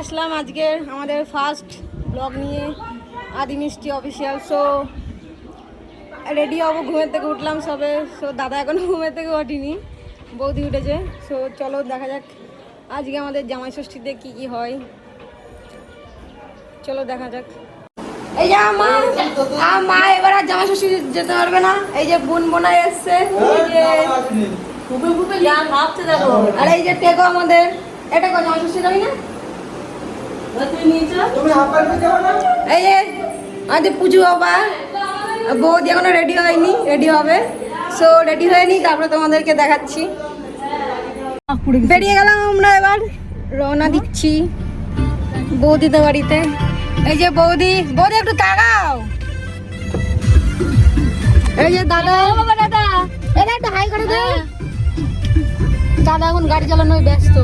আসলাম আজকের আমাদের first blog নিয়ে আদি মিষ্টি অফিসিয়াল। সো রেডি হবো, ঘুমের থেকে উঠলাম সবে। সো দাদা এখনো ঘুমের থেকে ওঠেনি, বৌদি উঠেছে। সো চলো দেখা যাক আজকে আমাদের জামাই ষষ্ঠীতে কি কি হয়, চলো দেখা যাক। এই যে মা এবার আর জামাই ষষ্ঠী যেতে পারবে না। এই যে বোন বোনাই এসছে, আর এই যে টেকো আমাদের, এটা কো জামাই ষষ্ঠী যাবি না? এই যে আজ পুজো বাবা, বৌদি এখনো রেডি হয়নি, রেডি হবে। সো রেডি হয়নি, তারপরে তোমাদেরকে দেখাচ্ছি। বেরিয়ে গেলাম আমরা, এবার রওনা দিচ্ছি বৌদিদের বাড়িতে। এই যে বৌদি, বৌদি একটু তাকাও। এই যে দাদা, দাদা এটা একটু হাই করে দে। দাদা এখন গাড়ি চালানোয় ব্যস্ত।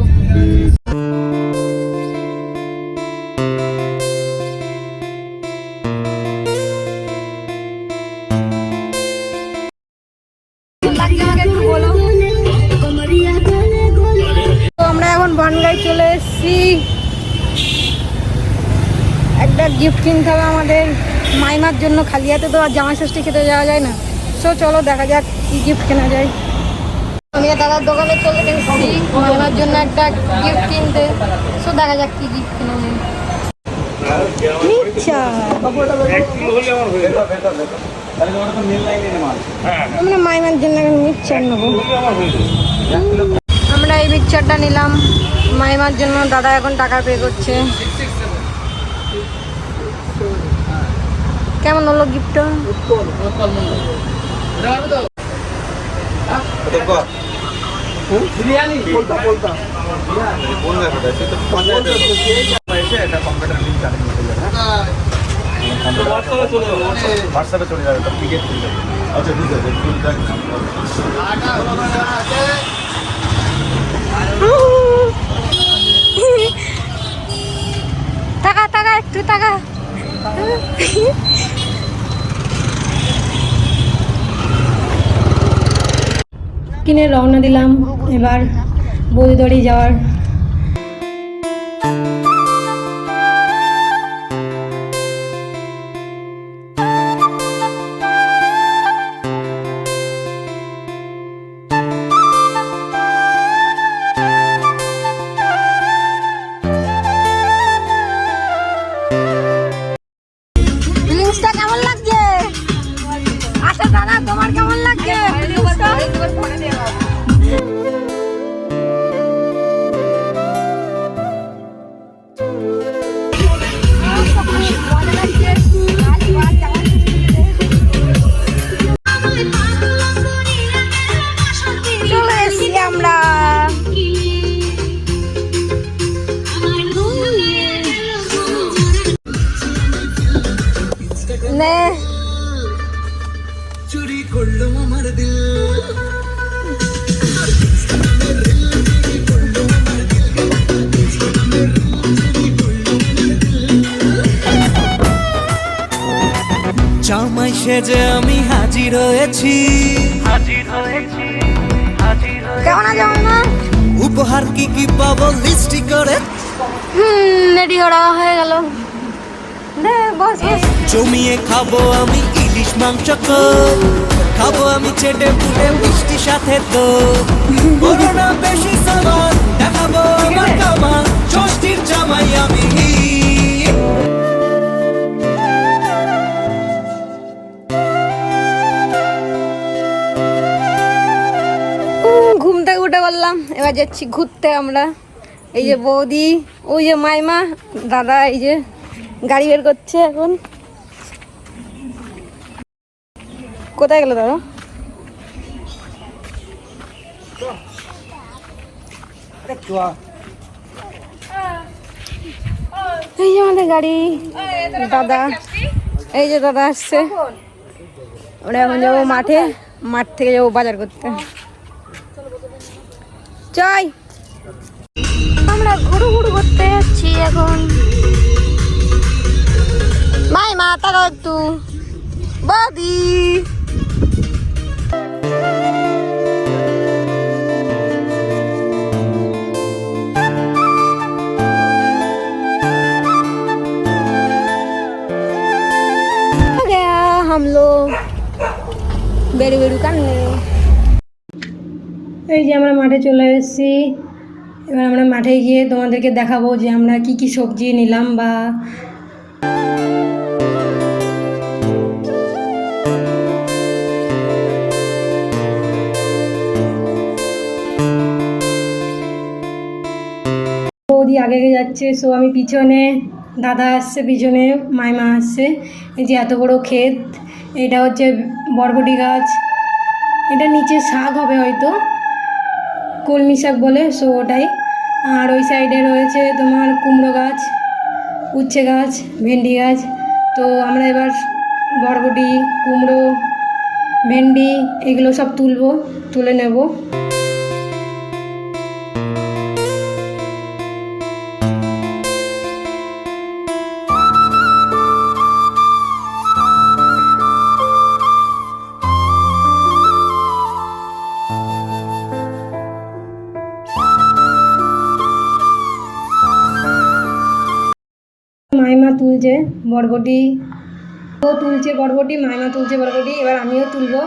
আমরা এখন বনগাঁয় চলে এসেছি, একটা গিফট কিনতে হবে আমাদের মাইমার জন্য। খালি হাতে তো আর জামাই ষষ্ঠী খেতে যাওয়া যায় না। সো চলো দেখা যাক কি গিফট কেনা যায়। আমি দাদার দোকানে চলে এসেছি মাইমার জন্য একটা গিফট কিনতে। সো দেখা যাক কি গিফট কেনা যায়। আমরা মাইমার জন্য মিক্সচার নেবো। আমরা এই মিক্সচারটা নিলাম মাইমার জন্য। দাদা এখন টাকা পে করছে। কেমন হলো গিফটটা? হোয়াটসঅ্যাপে চলে যাবে। আচ্ছা ঠিক আছে, টাকা টাকা একটু টাকা। কিনে রওনা দিলাম এবার বৌদিদড়ি যাওয়ার। কেমন লাগছে? আচ্ছা দাদা তোমার কেমন লাগছে? চলে এসছি আমরা। চুরি করলো আমার দিল। জামাই সেজে আমি হাজির হয়েছি। কেমন আছে মামা? উপহার কি কি পাবো লিস্টি করে। রেডি হয়ে গেল। বস বস। জমিয়ে খাবো আমি ইলিশ মাংস, খাবো আমি চেটে পুটে মিষ্টি সাথে। তো করোনা বেশি সামান দেখাবো আমার কামান, ষষ্ঠীর জামাই আমি। ঘুম থেকে উঠে বললাম এবার যাচ্ছি ঘুরতে আমরা। এই যে বৌদি, ওই যে মাইমা, দাদা এই যে গাড়ি বের করছে এখন। কোথায় গেল দাদা? এই যে আমাদের গাড়ি, দাদা এই যে দাদা আসছে। আমরা এখন যাবো মাঠে, মাঠ থেকে যাবো বাজার করতে। চাই আমরা ঘুরু ঘুরু করতে যাচ্ছি এখন। মাই মা তাকাও একটু, বৌদি বেরু বেরু কান্নে। এই যে আমরা মাঠে চলে এসেছি, এবার আমরা মাঠে গিয়ে তোমাদেরকে দেখাবো যে আমরা কি কি সবজি নিলাম বা বৌদি আগে আগে যাচ্ছে, সো আমি পিছনে, দাদা আসছে পিছনে, মাইমা আসছে। এই যে এত বড় ক্ষেত, এটা হচ্ছে বরবটি গাছ, এটা নিচে শাক হবে হয়তো, কলমি শাক বলে, সো ওটাই। আর ওই সাইডে রয়েছে তোমার কুমড়ো গাছ, উচ্ছে গাছ, ভেন্ডি গাছ। তো আমরা এবার বরবটি, কুমড়ো, ভেন্ডি এগুলো সব তুলে নেব। মাইমা তুলছে বরবটি, ও তুলছে বরবটি, মাইমা তুলছে বরবটি, এবার আমিও তুলবো।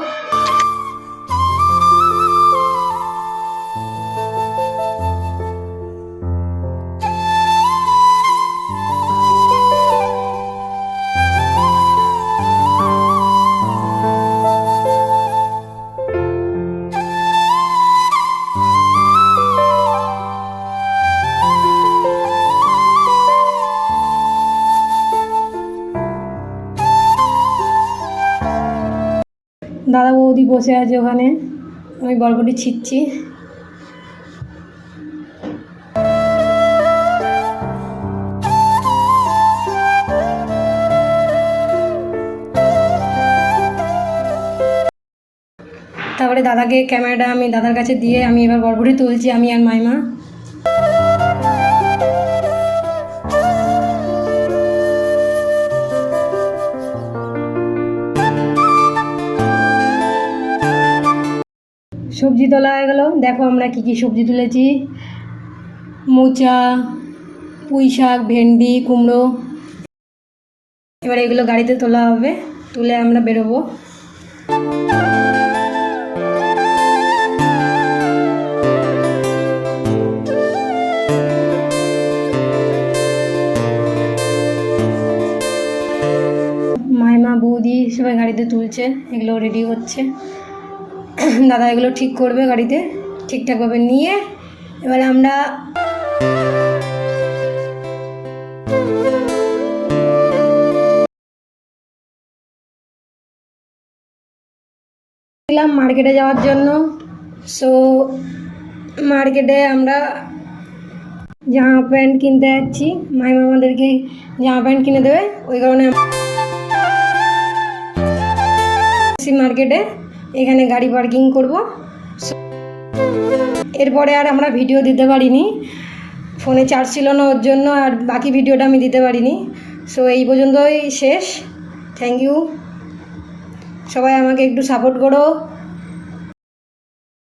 দাদা বৌদি বসে আছে ওখানে, আমি বরবটি ছিঁচ্ছি। তারপরে দাদাকে ক্যামেরাটা আমি দাদার কাছে দিয়ে আমি এবার বরবটি তুলছি, আমি আর মাইমা। সবজি তোলা হয়ে গেল, দেখো আমরা কি কি সবজি তুলেছি। মোচা, পুঁই শাক, ভেন্ডি, কুমড়ো। এবার এগুলো গাড়িতে তোলা হবে, তুলে আমরা বেরোবো। মাইমা, বৌদি সবাই গাড়িতে তুলছে, এগুলো রেডি হচ্ছে। দাদা এগুলো ঠিক করবে গাড়িতে, ঠিকঠাকভাবে নিয়ে এবারে আমরা গেলাম মার্কেটে যাওয়ার জন্য। সো মার্কেটে আমরা জামা প্যান্ট কিনতে যাচ্ছি, মাইমা আমাদেরকে জামা প্যান্ট কিনে দেবে, ওই কারণে মার্কেটে এখানে গাড়ি পার্কিং করব। এরপরে আর আমরা ভিডিও দিতে পারিনি, ফোনে চার্জ ছিল না ওর জন্য, আর বাকি ভিডিওটা আমি দিতে পারিনি। সো এই পর্যন্তই শেষ। থ্যাংক ইউ, সবাই আমাকে একটু সাপোর্ট করো।